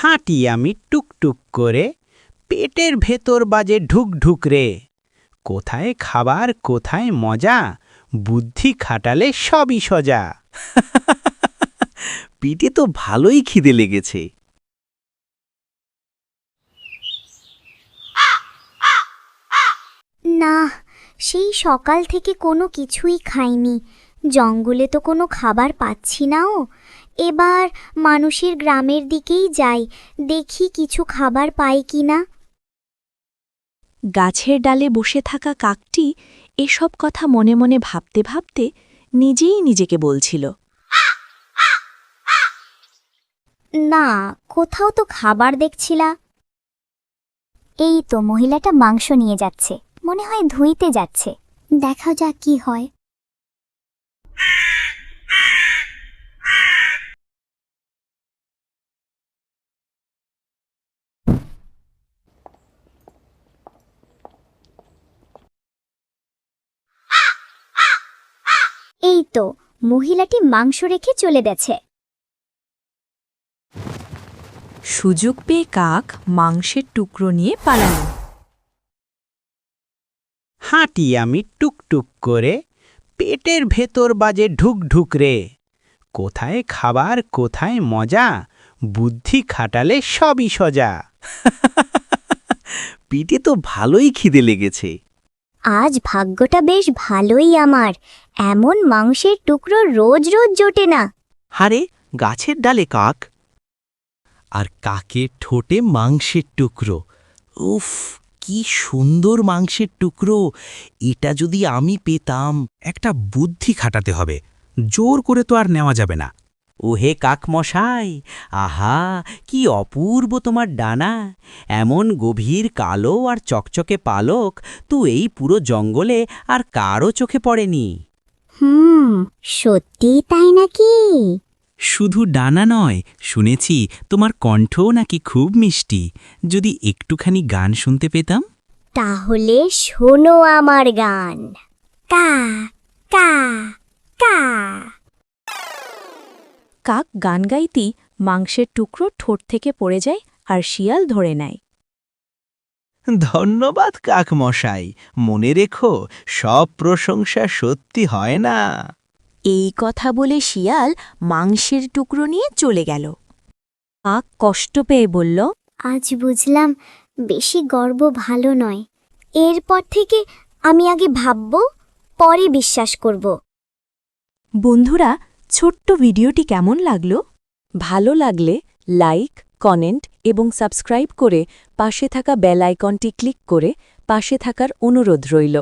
হাঁটি আমি টুকটুক করে, পেটের ভেতর বাজে ঢুক ঢুক রে। কোথায় খাবার কোথায় মজা, বুদ্ধি খাটালে সবই সোজা। পিঠে তো ভালোই খিদে লেগেছে। না, সেই সকাল থেকে কোনো কিছুই খাইনি। জঙ্গলে তো কোনো খাবার পাচ্ছি নাও। এবার মানুষের গ্রামের দিকেই যাই, দেখি কিছু খাবার পাই কিনা। গাছের ডালে বসে থাকা কাকটি এসব কথা মনে মনে ভাবতে ভাবতে নিজেই নিজেকে বলছিল, না, কোথাও তো খাবার দেখছিলা। এই তো মহিলাটা মাংস নিয়ে যাচ্ছে, মনে হয় ধুইতে যাচ্ছে। দেখা যাক কি হয়। এই তো মহিলাটি মাংস রেখে চলে গেছে। সুযোগ পেয়ে কাক মাংসের টুকরো নিয়ে পালাল। হাঁটি আমি টুকটুক করে, পেটের ভেতর বাজে ঢুক ঢুক রে। কোথায় খাবার কোথায় মজা, বুদ্ধি খাটালে সবই সোজা। পিঠে তো ভালোই খিদে লেগেছে। আজ ভাগ্যটা বেশ ভালোই আমার, এমন মাংসের টুকরো রোজ রোজ জোটে না। হারে, গাছের ডালে কাক, আর কাকের ঠোঁটে মাংসের টুকরো। উফ, কি সুন্দর মাংসের টুকরো! এটা যদি আমি পেতাম। একটা বুদ্ধি খাটাতে হবে, জোর করে তো আর নেওয়া যাবে না। ওহে কাকমশাই, আহা কি অপূর্ব তোমার ডানা! এমন গভীর কালো আর চকচকে পালক তো এই পুরো জঙ্গলে আর কারও চোখে পড়েনি। সত্যি তাই নাকি? শুধু ডানা নয়, শুনেছি তোমার কণ্ঠও নাকি খুব মিষ্টি। যদি একটুখানি গান শুনতে পেতাম। তাহলে শোনো আমার গান। কা কা কা। কাক গান গাইতেই মাংসের টুকরো ঠোঁট থেকে পড়ে যায় আর শিয়াল ধরে নেয়। ধন্যবাদ কাকমশাই, মনে রেখো, সব প্রশংসা সত্যি হয় না। এই কথা বলে শিয়াল মাংসের টুকরো নিয়ে চলে গেল। কাক কষ্ট পেয়ে বলল, আজ বুঝলাম বেশি গর্ব ভালো নয়। এরপর থেকে আমি আগে ভাবব, পরে বিশ্বাস করব। বন্ধুরা, ছোট্ট ভিডিওটি কেমন লাগলো? ভালো লাগলে লাইক, কমেন্ট এবং সাবস্ক্রাইব করে পাশে থাকা বেল আইকনটি ক্লিক করে পাশে থাকার অনুরোধ রইল।